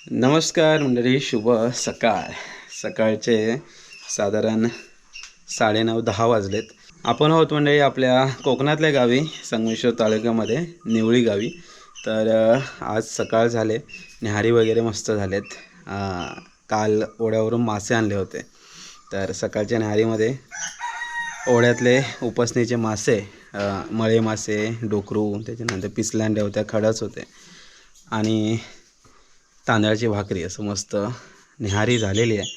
नमस्कार मंडळी, शुभ सकाळ. सकाळचे साधारण 9:30-10 वाजलेत. आपण आहोत मंडळी आपल्या कोकणातल्या गावी, संगमेश्वर तालुक्यामध्ये निवळी गावी. तर आज सकाळ झाले, न्याहारी वगैरे मस्त झालेत. काल ओढ्यावरून मासे आणले होते, तर सकाळच्या न्याहारीमध्ये ओढ्यातले उपसणीचे मासे, मळे मासे, डोकरू, त्याच्यानंतर पिसलांड्या होत्या, खडस होते आणि तांदळाची भाकरी, असं मस्त न्याहारी झालेली आहे.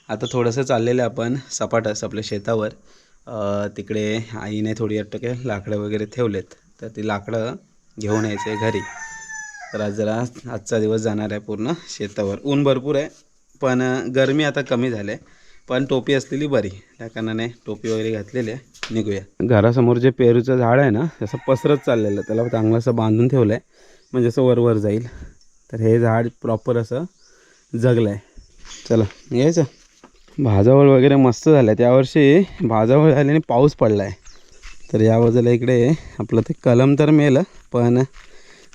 आता थोडंसं चाललेलं आहे आपण सपाटस आपल्या शेतावर. तिकडे आईने थोडी अटके लाकडं वगैरे ठेवलेत, तर ती लाकडं घेऊन यायचे घरी. तर आज जरा आजचा दिवस जाणार आहे पूर्ण शेतावर. ऊन भरपूर आहे, पण गरमी आता कमी झाली आहे. पण टोपी असलेली बरी, त्या कारणाने टोपी वगैरे घातलेली आहे. निघूया. घरासमोर जे पेरूचं झाड आहे ना, तसं पसरत चाललेलं, त्याला चांगलं असं बांधून ठेवलं आहे, म्हणजे असं वर जाईल. तर हे झाड प्रॉपर असं जगलं आहे. चला यायचं. भाजावळ वगैरे मस्त झालं आहे. त्यावर्षी भाजावळ झाल्याने पाऊस पडला आहे. तर या बाजूला इकडे आपलं ते कलम तर मेलं, पण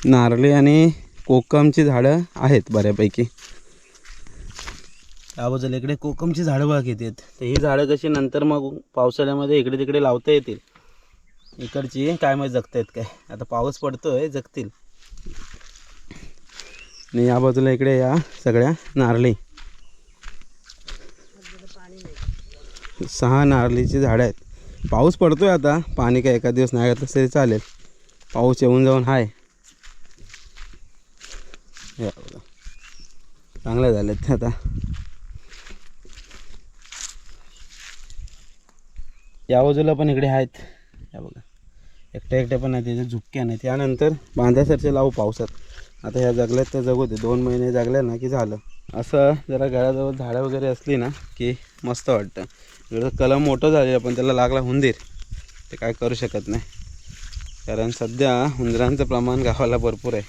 नारळी आणि कोकमची झाडं आहेत बऱ्यापैकी. त्या बाजूला इकडे कोकमची झाडं बघा किती आहेत. तर ही झाडं कशी नंतर मग पावसाळ्यामध्ये इकडे तिकडे लावता येतील. इकडची काय माहीत जगतायत काय, आता पाऊस पडतोय जगतील. आणि या बाजूला इकडे या सगळ्या नारळी, 6 नारळीची झाडं आहेत. पाऊस पडतोय आता, पाणी काय एका दिवस नाही घातलं तरी चालेल. पाऊस येऊन जाऊन आहे. या बघा चांगले झालेत आता. या बाजूला पण इकडे आहेत. या बघा एकट्या पण आहेत, त्याचे झुपक्या नाही. त्यानंतर बांधासारखे लावू पावसात. आता ह्या जगल्यात तर जगू दे, 2 महिने जगल्या ना की झालं. असं जरा घराजवळ झाडं वगैरे असली ना की मस्त वाटतं. इकडं कलम मोठं झालेलं, पण त्याला लागला हुंदीर, ते काय करू शकत नाही. कारण सध्या हुंदरांचं प्रमाण गावाला भरपूर आहे.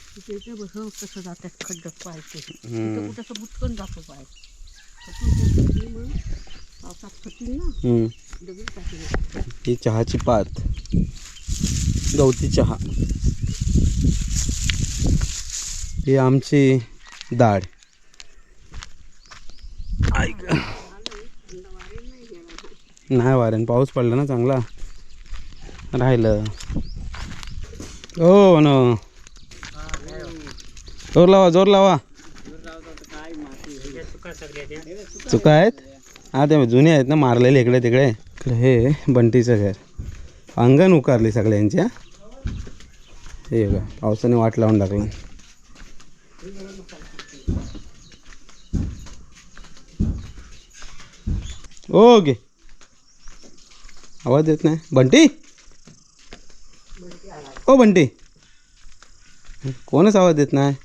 ही चहाची पात, गवती चहा. ही आमची डाळ. नाही वाऱ्यान, पाऊस पडला ना चांगला राहिलं. हो न, जोर लावा जोर लावा. चुका आहेत हा, ते जुने आहेत ना मारलेले इकडे तिकडे. हे बंटीचं घर, अंगण उकारली सगळ्यांच्या. हे बघा पावसाने वाट लावून टाकलं. ओके आवाज येत नाही. बंटी, ओ बंटी, कोणच आवाज देत नाही.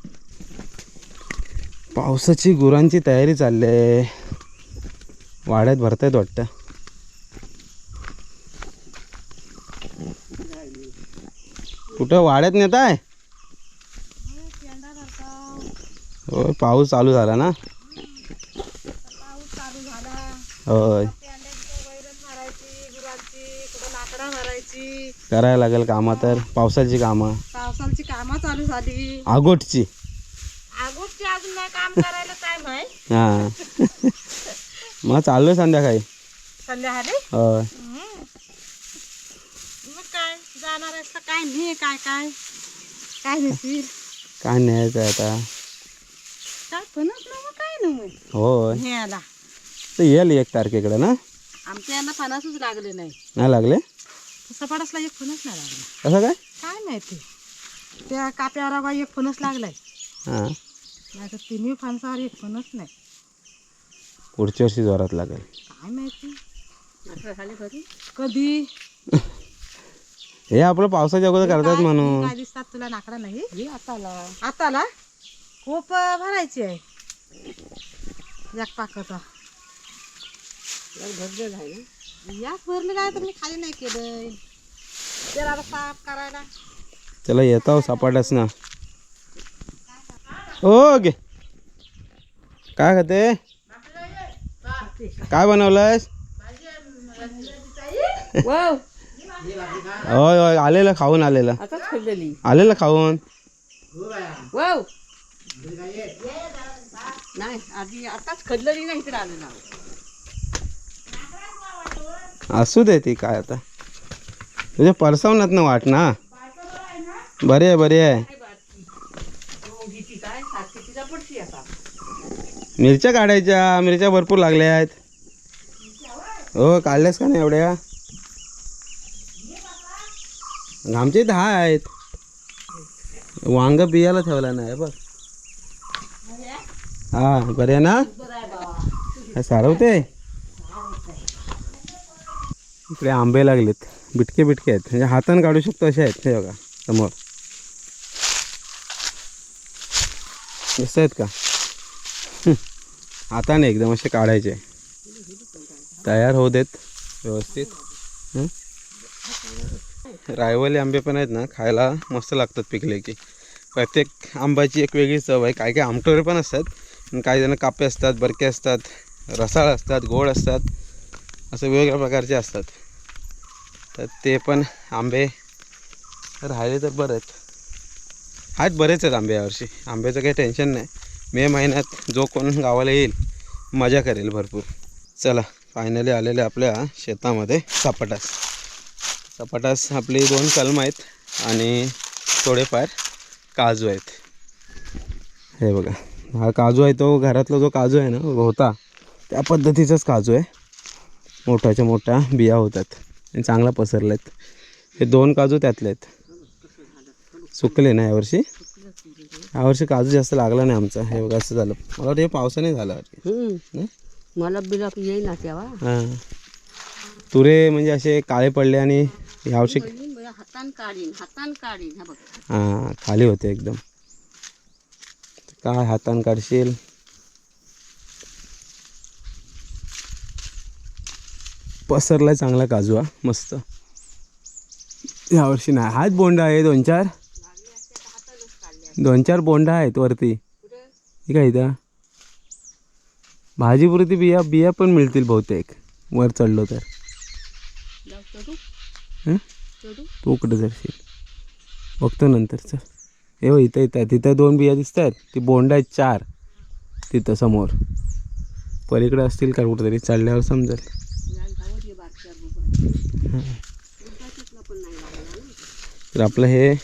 पावसाची गुरांची तयारी चालली आहे, वाड्यात भरतायत वाटतं. कुठं वाड्यात नेत आहे? होय पाऊस चालू झाला ना. होय करायला लागेल कामं, तर पावसाची कामं चालू झाली. आगोटची अजून नाही काम करायला टाइम आहे. हां मग चाललोय संध्याकाळी. संध्याकाळी होय मग काय जाणार आहेस तर काय नाही. काय काय काय नेतील, काय न्यायचं आहे आता. काय फणस ना मग काय नाही मग होय न्यायला. तर येईल 1 तारखेकडे ना. आमच्या यांना फणसच लागले नाही. नाही लागले? सपाटासला एक फणस नाही लागला. कसं काय? काय माहिती, त्या काप्यावर बाई एक फणस लागलाय. हां नाही तर 3 फणसावर एक फणस नाही. पुढच्या वर्षी जोरात लागेल. काय माहिती कधी. हे आपलं पावसाच्या अगोदर करतात म्हणून. काय दिसतात तुला नाकडा नाही. आताला खूप भरायची आहे. एक पाकचा याच भरले काय तर मी खाली नाही केलं. जरा साफ करायला. चला येतो सपाटच ना. ओके काय खाते, काय बनवलंयस? होय होय आलेलं खाऊन, आलेलं खाऊन. नाही आधी आताच खदलरी नाही इकडे आलं ना. असू दे ती काय आता तुझ्या परसावनात ना वाट ना. बरे आहे बरे आहे. मिरच्या काढायच्या, मिरच्या भरपूर लागल्या आहेत. हो काढल्यास का नाही एवढ्या? आमच्या इथं आहेत. वांग बियाला ठेवला नाही बघ. हा बरे आहे ना? सारवते. इकडे आंबे लागलेत, बिटके बिटके आहेत, म्हणजे हाताने काढू शकतो असे आहेत. हे बघा समोर दिसत आहेत का? हाताने एकदम असे काढायचे, तयार होऊ देत व्यवस्थित. रायवली आंबे पण आहेत ना, खायला मस्त लागतात पिकले की. प्रत्येक आंब्याची एक वेगळी चव आहे. काय काय आमटोरे पण असतात, काही जण कापे असतात, बरके असतात, रसाळ असतात, गोड असतात, असं वेगवेगळ्या प्रकारचे असतात. तर ते पण आंबे राहिले तर बरं आहेत. बरेच आहेत आंबे यावर्षी. आंब्याचं काही टेन्शन नाही. मे महिन्यात जो कोण गावाला येईल मजा करेल भरपूर. चला फायनली आलेले आपल्या शेतामध्ये सपाटास आपली 2 कलमं आहेत आणि थोडेफार काजू आहेत. हे बघा हा काजू आहे, तो घरातला जो काजू आहे ना होता त्या पद्धतीचाच काजू आहे. मोठ्याच्या मोठ्या बिया होतात आणि चांगला पसरलेत. हे 2 काजू त्यातले आहेत. सुकले ना यावर्षी काजू जास्त लागला नाही आमचा. हे बघा असं झालं. मला वाटतं हे पावसाने झालं. मला बिला येईल ना तेव्हा. हां तुरे म्हणजे असे काळे पडले आणि यावर्षी हातान काढीन हां खाली होते एकदम. काय हातान काढशील? पसरलाय चांगला काजू हा मस्त. यावर्षी नाही. हाच बोंडा आहे 2-4 बोंडा आहेत वरती. ठीक आहे. इथं भाजीपुरती बिया पण मिळतील बहुतेक वर चढलो तर. तू कुठं जाशील बघतो नंतर. चल हे हो इथं तिथं 2 बिया दिसत आहेत. ती बोंडा आहेत 4 तिथं समोर. पलीकडे असतील का कुठंतरी, चढल्यावर समजेल. तर आपलं हे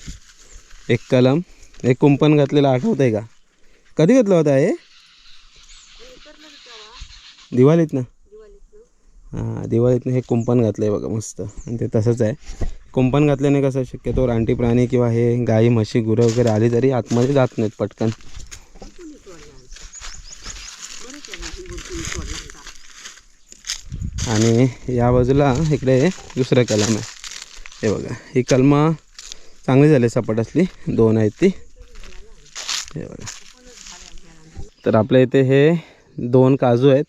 एक कलम, एक कुंपण घातलेलं आठवत आहे का? कधी घातलं होता हे? दिवाळीत ना. हां दिवाळीतनं हे कुंपण घातलं आहे बघा मस्त. आणि ते तसंच आहे. कुंपण घातल्याने कसं शक्यतो रानटी प्राणी किंवा हे गाई म्हशी गुरं वगैरे आली तरी आतमध्ये जात नाहीत पटकन. आणि या बाजूला इकडे दुसरं कलम आहे. हे बघा ही कलमं चांगली झाली सपाट असली 2 आहेत ती. हे बघा. तर आपल्या इथे हे 2 काजू आहेत.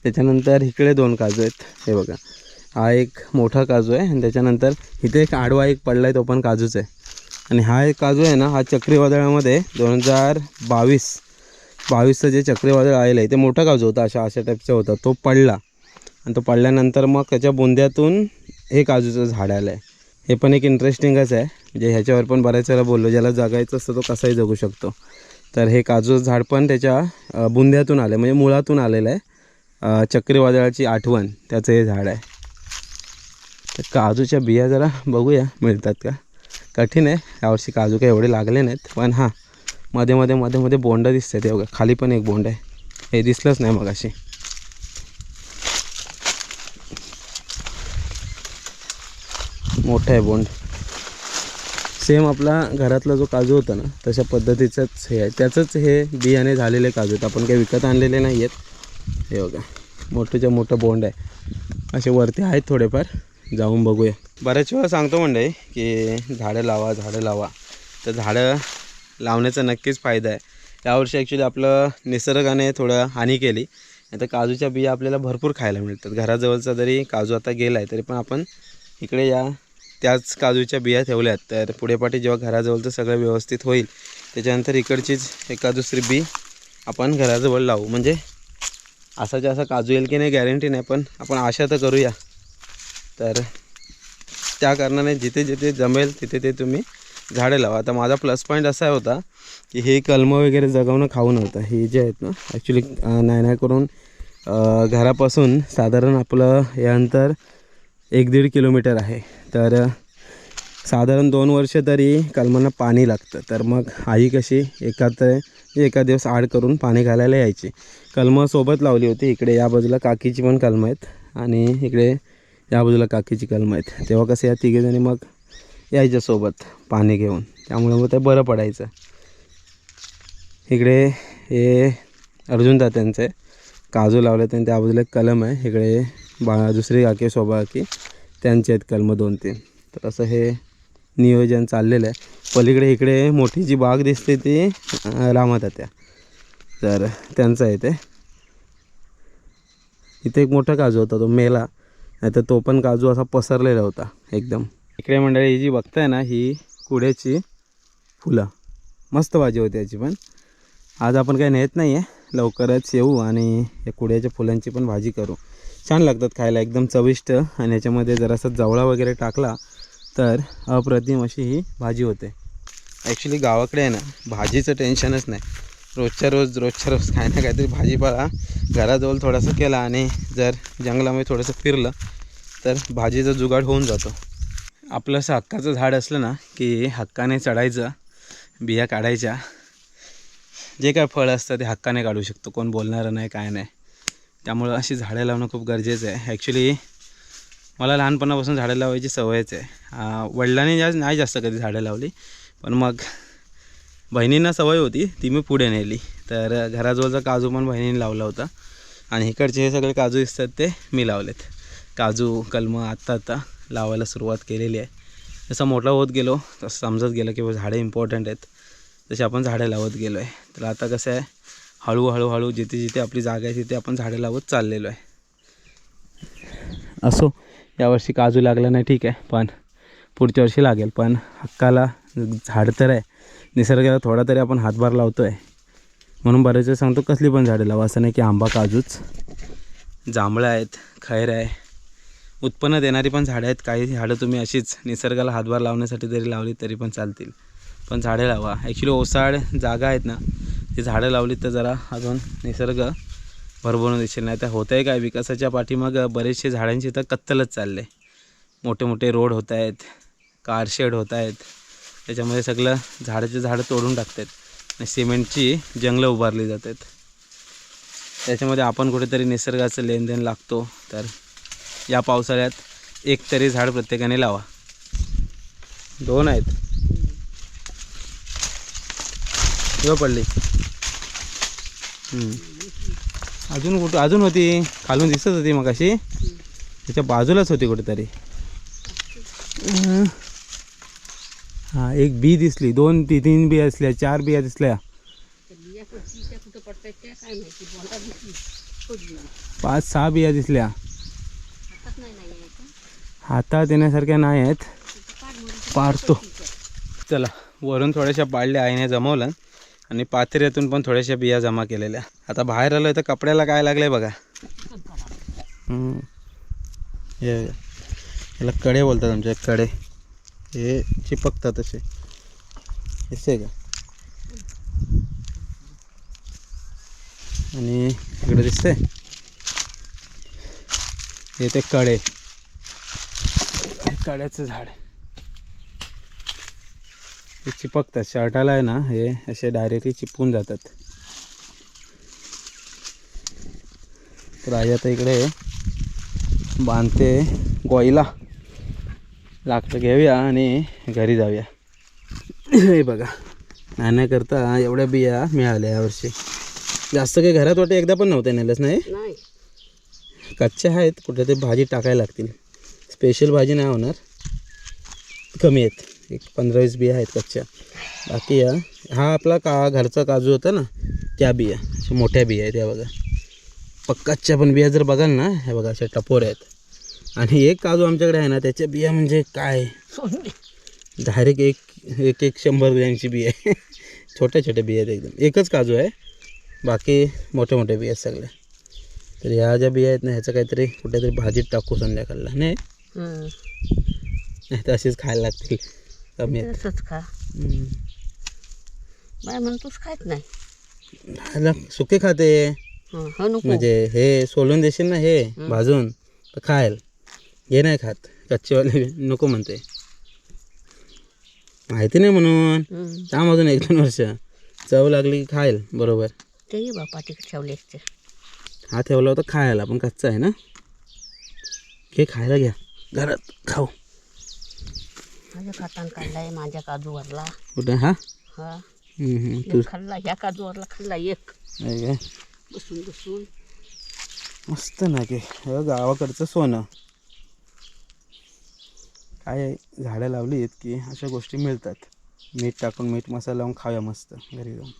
त्याच्यानंतर इकडे 2 काजू आहेत. हे बघा हा एक मोठा काजू आहे आणि त्याच्यानंतर इथे एक आडवा एक पडला आहे, तो पण काजूच आहे. आणि हा एक काजू आहे ना, हा चक्रीवादळामध्ये 2022चं जे चक्रीवादळ आलेलं आहे ते मोठा काजू होता, अशा टाईपचा होता. तो पडला आणि तो पडल्यानंतर मग त्याच्या बुंद्यातून हे काजूचं झाड आलं आहे. हे पण एक इंटरेस्टिंगच आहे. म्हणजे ह्याच्यावर पण बऱ्याच वेळा बोललो, ज्याला जगायचं असतं तो कसाही जगू शकतो. तर हे काजूचं झाड पण त्याच्या बुंद्यातून आलं आहे, म्हणजे मुळातून आलेलं आहे. चक्रीवादळाची आठवण त्याचं हे झाड आहे. तर काजूच्या बिया जरा बघूया मिळतात का. कठीण आहे यावर्षी. काजू काही एवढे लागले नाहीत, पण हां मध्ये मध्ये बोंड दिसतं. ते बघा खाली पण एक बोंड आहे, हे दिसलंच नाही मग अशी. मोठं आहे बोंड. सेम आपला घरातला जो काजू होता ना तशा पद्धतीचंच हे आहे. त्याचंच हे बियाणे झालेले काजू आहेत, आपण काही विकत आणलेले नाही आहेत. हे बघा मोठंच्या मोठं बोंड आहे. असे वरती आहेत थोडेफार, जाऊन बघूया. बऱ्याच वेळा सांगतो म्हणजे की झाडं लावा. तर झाडं लावण्याचा नक्कीच फायदा आहे. यावर्षी ॲक्च्युली आपलं निसर्गाने थोडं हानी केली. आता काजूच्या बिया आपल्याला भरपूर खायला मिळतात. घराजवळचा जरी काजू आता गेला आहे तरी पण आपण इकडे त्याच काजूच्या बिया ठेवल्यात. तर पुढेपाठी जेव्हा घराजवळचं सगळं व्यवस्थित होईल त्याच्यानंतर इकडचीच एका दुसरी बी आपण घराजवळ लावू. म्हणजे असा काजू येईल की नाही गॅरंटी नाही, पण आपण आशा तर करूया. तर त्या कारणाने जिथे जिथे जमेल तिथे ते तुम्ही झाडे लावा. आता माझा प्लस पॉईंट असा होता की हे कलमं वगैरे जगवणं खाऊ नव्हतं. हे जे आहेत ना ॲक्च्युली नाही करून घरापासून साधारण आपलं हे अंतर 1-1.5 किलोमीटर आहे. तर साधारण 2 वर्ष तरी कलमांना पाणी लागतं. तर मग आई कशी एका दिवस आड करून पाणी घालायला यायची. कलमं सोबत लावली होती. इकडे या बाजूला काकीची पण कलमं आहेत आणि इकडे या बाजूला काकीची कलमं आहेत. तेव्हा कसं या तिघेजणी मग यायच्या सोबत पाणी घेऊन, त्यामुळे मग ते बरं पडायचं. इकडे हे अर्जुन तात्यांचं आहे, काजू लावले त्यांनी, त्या बाजूला एक कलम आहे. इकडे दुसरी काकी शोभा काकी त्यांचे आहेत कलमं 2-3. तर असं हे नियोजन चाललेलं आहे. पलीकडे इकडे मोठी जी बाग दिसते ती रामातात्या, तर त्यांचं आहे ते. इथे एक मोठा काजू होता, तो मेला, नाही तर तो पण काजू असा पसरलेला होता एकदम. इकडे मंडळी ही जी बघताय ना ही कुड्याची फुलं, मस्त भाजी होती याची. पण आज आपण काही नेत नाही आहे, लवकरच येऊ आणि या कुड्याच्या फुलांची पण भाजी करू. छान लागतात खायला, एकदम चविष्ट. आणि याच्यामध्ये जरासा जवळा वगैरे टाकला तर अप्रतिम अशी ही भाजी होते. ॲक्च्युली गावाकडे आहे ना भाजीचं टेन्शनच नाही. रोजच्या रोज काही ना काहीतरी भाजीपाला घराजवळ थोडासा केला आणि जर जंगलामध्ये थोडंसं फिरलं तर भाजीचा जुगाड होऊन जातो. आपलं असं हक्काचं झाड असलं ना की हक्काने चढायचं, बिया काढायच्या, जे काय फळ असतं ते हक्काने काढू शकतो, कोण बोलणारं नाही काय नाही. त्यामुळं अशी झाडं लावणं खूप गरजेचं आहे. ॲक्च्युली मला लहानपणापासून झाडं लावायची सवयच आहे. वडिलांनी नाही जास्त कधी झाडं लावली, पण मग बहिणींना सवय होती, ती मी पुढे नेली. तर घराजवळचा काजू पण बहिणीने लावला होता आणि इकडचे हे सगळे काजू दिसतात ते मी लावलेत. काजू कलमं आत्ता लावायला सुरुवात केलेली आहे. जसं मोठा होत गेलो तसं समजत गेलं की झाडं इम्पॉर्टंट आहेत, तसे आपण झाडं लावत गेलो आहे. तर आता कसं आहे, हळूहळू जिथे आपली जागा आहे तिथे आपण झाडं लावत चाललेलो आहे. असो, यावर्षी काजू लागला नाही ठीक आहे, पण पुढच्या वर्षी लागेल. पण हक्काला झाड तर आहे, निसर्गाला थोडा तरी आपण हातभार लावतो आहे. म्हणून बरेच वेळ सांगतो कसली पण झाडं लावा, असं नाही की आंबा काजूच. जांभळं आहेत, खैर आहे, उत्पन्न देणारी पण झाडं आहेत. काही झाडं तुम्ही अशीच निसर्गाला हातभार लावण्यासाठी जरी लावली तरी पण चालतील, पण झाडे लावा. ॲक्च्युली ओसाड जागा आहेत ना, ती झाडं लावली तर जरा अजून निसर्ग भरभरून दिसेल. नाही तर होतं आहे काय, विकासाच्या पाठीमाग बरेचसे झाडांची तर कत्तलच चालले. मोठे मोठे रोड होत आहेत, कारशेड होत आहेत, त्याच्यामध्ये सगळं झाडं तोडून टाकतात आणि सिमेंटची जंगलं उभारली जातात. त्याच्यामध्ये आपण कुठेतरी निसर्गाचं लेनदेन लागतो. तर या पावसाळ्यात एक तरी झाड प्रत्येकाने लावा. 2 आहेत, किंवा पडली अजून होती, खालून दिसत होती मग अशी, त्याच्या बाजूलाच होती कुठेतरी. हां, एक बी दिसली, 2-3 बिया दिसल्या, 4 बिया दिसल्या, 5-6 बिया दिसल्या. हातात येण्यासारख्या नाही आहेत, पाडतो. चला, वरून थोड्याशा पाडल्या आईने जमवलं आणि पाथऱ्यातून पण थोड्याशा बिया जमा केलेल्या. आता बाहेर आलो तर कपड्याला काय लागलं आहे बघा. याला कडे बोलतात आमच्या, कडे. हे चिपकतात असे, दिसते का? आणि इकडे दिसते हे ते कडे, कड्याचं झाड. हे चिपकतात शर्टाला आहे ना, हे असे डायरेक्टली चिपकून जातात. तर आई आता इकडे बांधते गोईला, लाकडं घेऊया आणि घरी जाऊया. हे बघा, नाही करता एवढ्या बिया मिळाल्या यावर्षी. जास्त काही घरात वाटतं एकदा पण नव्हतं नेलंच नाही. कच्च्या आहेत, कुठे ते भाजी टाकायला लागतील. स्पेशल भाजी नाही होणार, कमी आहेत, एक 15-20 बिया आहेत कच्च्या. बाकी हा आपला घरचा काजू होता ना, त्या बिया अशा मोठ्या बिया आहेत. या बघा, कच्च्या पण बिया जर बघाल ना, हे बघा अशा टपोर आहेत. आणि एक काजू आमच्याकडे आहे ना, त्याच्या बिया म्हणजे काय, डायरेक्ट एक 100 बियांची बिया आहे. छोट्या बिया आहेत एकदम. एकच काजू आहे, बाकी मोठे बिया आहेत सगळ्या. तर ह्या ज्या बिया आहेत ना, ह्याचं काहीतरी कुठेतरी भाजीत टाकू संध्याकाळला, नाही तर अशीच खायला लागतील, कमी आहेत. बाय म्हणतोस खायत नाही. खायला सुके खाते हा नको. म्हणजे हे सोलून देशील ना हे भाजून तर खायल. हे नाही खात कच्चेवाले नको म्हणते. माहिती नाही म्हणून थांब अजून 1-2 वर्ष चव लागली की खायल बरोबर. ते ये बापा तिकडे ठेवले असते. हा ठेवला होता खायला पण कच्चा आहे ना. घे खायला घ्या घरात खाऊ. माझ्या खातान काढलाय माझ्या काजूवरला. कुठं हा हा तू एक खाल्ला ह्या काजूवरला खाल्ला एक आहे काय बसून बसून. मस्त ना की हे गावाकडचं सोनं. काय झाडं लावली आहेत की अशा गोष्टी मिळतात. मीठ टाकून मीठ मसाला लावून खाऊया मस्त घरी जाऊन.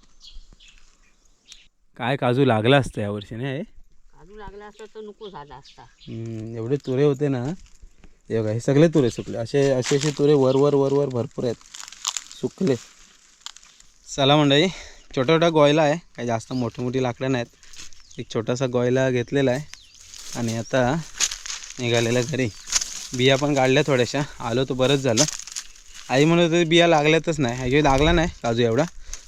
काय काजू लागला असतं यावर्षी नाही. काजू लागला असता तर नको झाला असता. एवढे तुरे होते ना. हे बघा हे सगळे तुरे सुकले. असे तुरे वर वर वर वर भरपूर आहेत सुकले. चला मंडळी छोटा गोयला आहे. काही जास्त मोठी लाकडं नाहीत. एक छोटासा गोयला घेतलेला आहे आणि आता निघालेला घरी. बिया पण काढल्या थोड्याशा. आलो तर बरंच झालं. आई म्हणत होती बिया लागल्यातच नाही. ॲक्च्युली लागला नाही काजू एवढा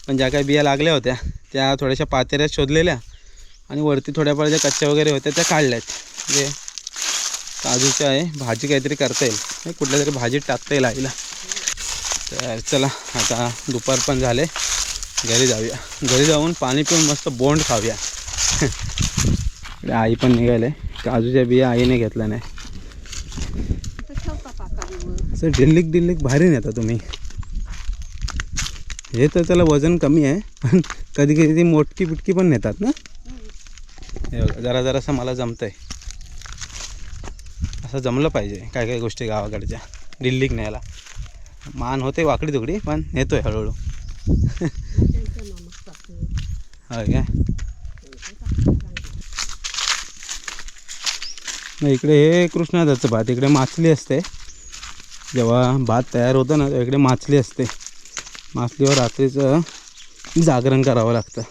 पण ज्या काही बिया लागल्या होत्या त्या थोड्याशा पातेऱ्यात शोधलेल्या आणि वरती थोड्याफार ज्या कच्च्या वगैरे होत्या त्या काढल्यात. म्हणजे काजूच्या आहे भाजी काहीतरी करता येईल. कुठल्या तरी भाजीत टाकता येईल आईला. तर चला आता दुपार पण झाले. घरी जाऊया. घरी जाऊन पाणी पिऊन मस्त बोंड खाऊया. आई पण निघाले. काजूच्या बिया आईने घेतल्या नाही. असं डिल्लिक भारी नेता तुम्ही. हे तर त्याला वजन कमी आहे पण कधी कधी ती मोटकी बिटकी पण नेतात ना. हे बघा जरासं मला जमतंय. असं जमलं पाहिजे काय काय गोष्टी गावाकडच्या. डिल्लिक न्यायला मान होते वाकडी तुकडी पण नेतोय हळूहळू. होय काय इकडे हे कृष्णादाचं भात. इकडे मासली असते. जेव्हा भात तयार होतं ना तेव्हा इकडे मासली असते. मासलीवर रात्रीचं जागरण करावं लागतं.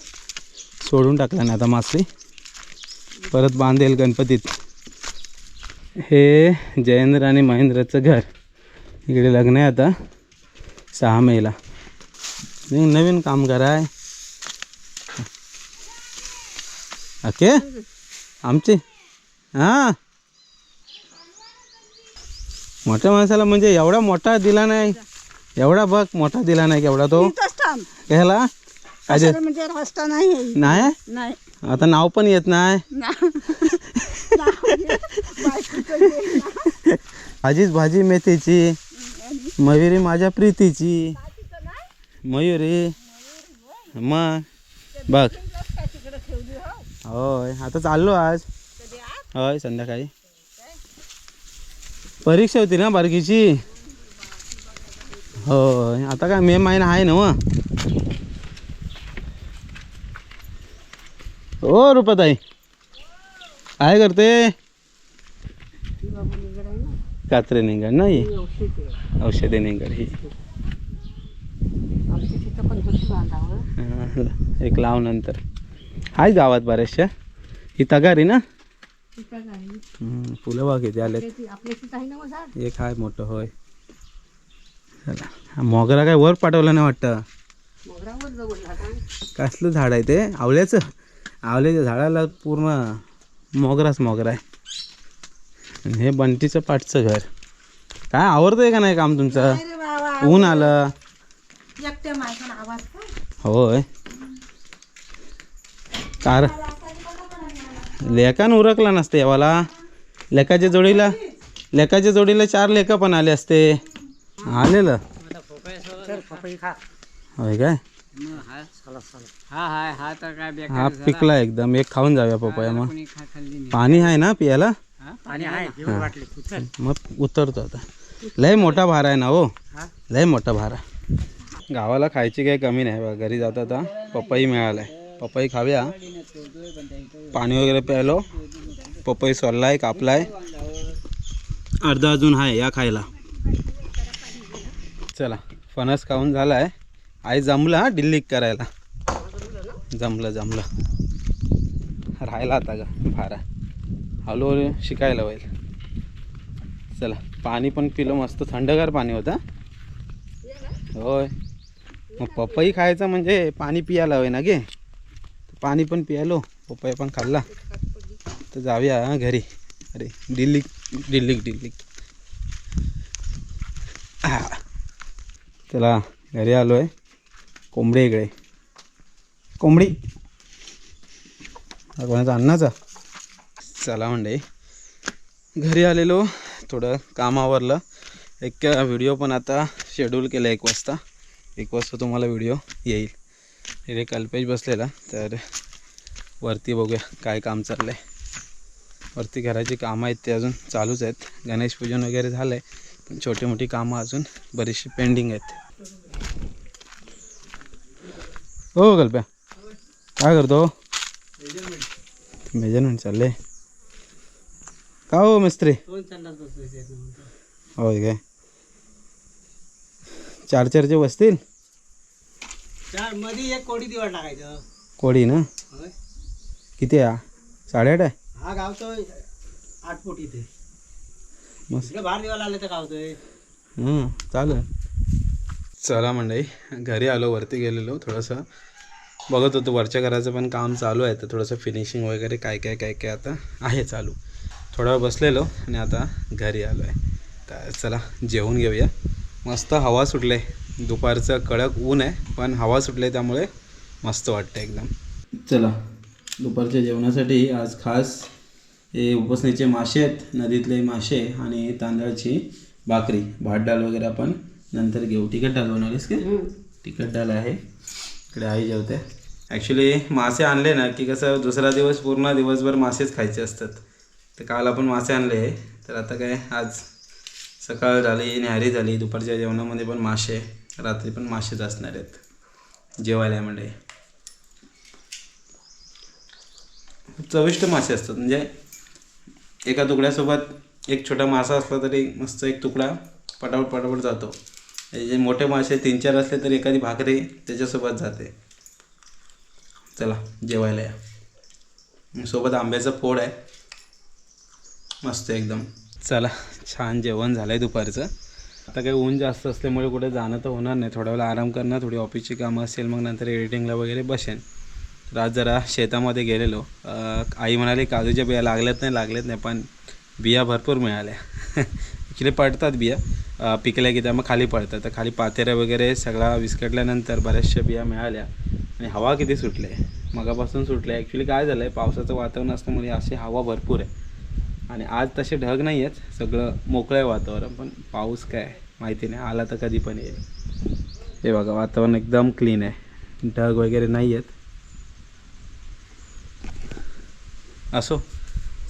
सोडून टाकलं ना आता मासली. परत बांधेल गणपतीत. हे जयेंद्र आणि महेंद्रचं घर. इकडे लग्न आहे आता 6 मेला. नवीन काम कराय ओके आमची. हां मोठ्या माणसाला म्हणजे एवढा मोठा दिला नाही. एवढा बघ मोठा दिला नाही केवढा तो ह्याला काय म्हणजे रस्ता नाही नाही. आता नाव पण येत नाही. भाजीच भाजी मेथीची. मयुरी माझ्या प्रीतीची. मयुरी मग बघ. होय आता चाललो आज. होय संध्याकाळी परीक्षा होती ना बारकीची. होय आता काय मे महिना आहे ना. हो रुपाताई काय करते. कात्रे निघड नाही औषधे निघड ही. एक लाव नंतर आहे गावात बऱ्याचशा. ही तगारी ना. फुलं बघ किती आले. एक आहे मोठं. होय चला मोगरा काय वर पाठवलं नाही वाटतं. कसलं झाड आहे ते आवल्याचं. आवल्याच्या झाडाला पूर्ण मोगराच मोगरा आहे. आणि हे बंटीचं पाठचं घर. काय आवडतंय का नाही काम तुमचं. ऊन आलं. होय कार लेकान उरकला नसते यावाला. लेकाच्या जोडीला 4 लेकं पण आले असते. आलेलं होय काय. हा पिकला एकदम. एक खाऊन जाऊया पपया. मग पाणी आहे ना पियाला. मग उतरतो आता. लय मोठा भार आहे ना हो. लय मोठा भार आहे. गावाला खायची काही कमी नाही बघा. घरी जाता आता पपई मिळालाय. पपई खाऊया. पाणी वगैरे प्यायलो. पपई सोललाय कापलाय. अर्धा अजून आहे या खायला. चला फणस खाऊन झाला आहे. आई जमला डिल्लिक करायला. जमलं राहिला आता का भारा. हळूहळू शिकायला होईल. चला पाणी पण पिलं. मस्त थंडगार पाणी होता. होय मग पपई खायचं म्हणजे पाणी पियाला हवं ना गे. पाणी पण पियालो, पपई पण खाल्ला. तर जाऊया हा घरी. अरे डिल्लिक डिल्लिक डिल्लिक. चला घरी आलो आहे. कोंबडी इकडे, कोंबडी कोणाचा अन्नाचा. चला म्हणजे घरी आलेलो, थोडं काम आवरलं. एक व्हिडिओ पण आता शेड्यूल केला 1 वाजता. 1 वाजता तुम्हाला व्हिडिओ येईल. इथे कल्पेश बसलेला, तर वरती बघूया काय काम चाललं आहे. वरती घराची कामं आहेत ते अजून चालूच आहेत. गणेश पूजन वगैरे झालं आहे, पण छोटी मोठी कामं अजून बरीचशी पेंडिंग आहेत. हो कल्प्या काय करतो? मेजरमेंट चालले का हो मिस्त्री? होय काय 4-4चे बसतील? 4 मध्ये एक कोडी दिवड टाकायचं. कोडी ना? होय. किती आहे? 8.5 आहे. हा गावतो 8 फूट इथे. मस्त. इकडे बाहेर दिवाला आले तर गावतोय. चालेल. चला मंडळी घरी आलो, वरती गेलेलो, थोडंसं बघत होतो. वरच्या घराचं पण काम चालू आहे, तर थोडंसं फिनिशिंग वगैरे काय काय आता आहे चालू. थोडा वेळ बसलेलो आणि आता घरी आलो आहे. तर चला जेवून घेऊया. मस्त हवा सुटले, दुपारचं कडक ऊन आहे पण हवा सुटले त्यामुळे मस्त वाटतं एकदम. चला दुपारच्या जेवणासाठी आज खास हे उपसणीचे मासे आहेत, नदीतले मासे आणि तांदळाची भाकरी. भात डाळ वगैरे आपण नंतर घेऊ. तिखट डाळ बनवलीस की? तिखट डाळ आहे इकडे, आई जेवते. ॲक्च्युली मासे आणले ना की कसं दुसरा दिवस पूर्ण दिवसभर मासेच खायचे असतात. तर काल आपण मासे आणले, तर आता काय आज सकाळ झाली, न्याहारी झाली, दुपारच्या जेवणामध्ये पण मासे, रात्री पण मासेच असणार आहेत जेवायला. म्हणजे चविष्ट मासे असतात. म्हणजे एका तुकड्यासोबत एक छोटा मासा असला तरी मस्त एक तुकडा पटापट जातो. जे मोठे मासे 3-4 असले तर एखादी भाकरी त्याच्यासोबत जाते. चला जेवायला या. सोबत आंब्याचं फोड आहे मस्त एकदम. चला छान जेवण झालं आहे दुपारचं. आता काही ऊन जास्त असल्यामुळे कुठे जाणं तर होणार नाही. थोड्या वेळा आराम करणार, थोडी ऑफिसची कामं असेल, मग नंतर एडिटिंगला वगैरे बसेन. तर आज जरा शेतामध्ये गेलेलो. आई म्हणाली काजूच्या बिया लागल्यात नाही, पण बिया भरपूर मिळाल्या. ॲक्च्युली पडतात बिया, पिकल्या की त्या मग खाली पडतात. तर खाली पातेऱ्या वगैरे सगळा विस्कटल्यानंतर बऱ्याचशा बिया मिळाल्या. आणि हवा किती सुटले, मगापासून सुटले. ॲक्च्युली काय झालं आहे, पावसाचं वातावरण असल्यामुळे अशी हवा भरपूर आहे. आणि आज तसे ढग नाही आहेत, सगळं मोकळं आहे वातावरण. पण पाऊस काय माहिती नाही, आला तर कधी पण येईल. हे बघा वातावरण एकदम क्लीन आहे, ढग वगैरे नाही आहेत. असो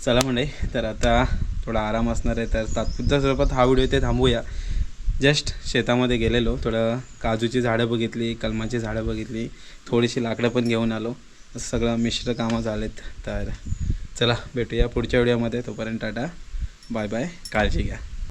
चला म्हणजे तर आता थोडा आराम असणार आहे. तर तात्पुरत्या स्वरूपात हा व्हिडिओ ते थांबूया. जस्ट शेतामध्ये गेलेलो, थोडं काजूची झाडं बघितली, कलमाची झाडं बघितली, थोडीशी लाकडं पण घेऊन आलो. असं सगळं मिश्र कामं झालेत. तर चला भेटूया पुढच्या व्हिडिओमध्ये. तोपर्यंत टाटा बाय बाय, काळजी घ्या.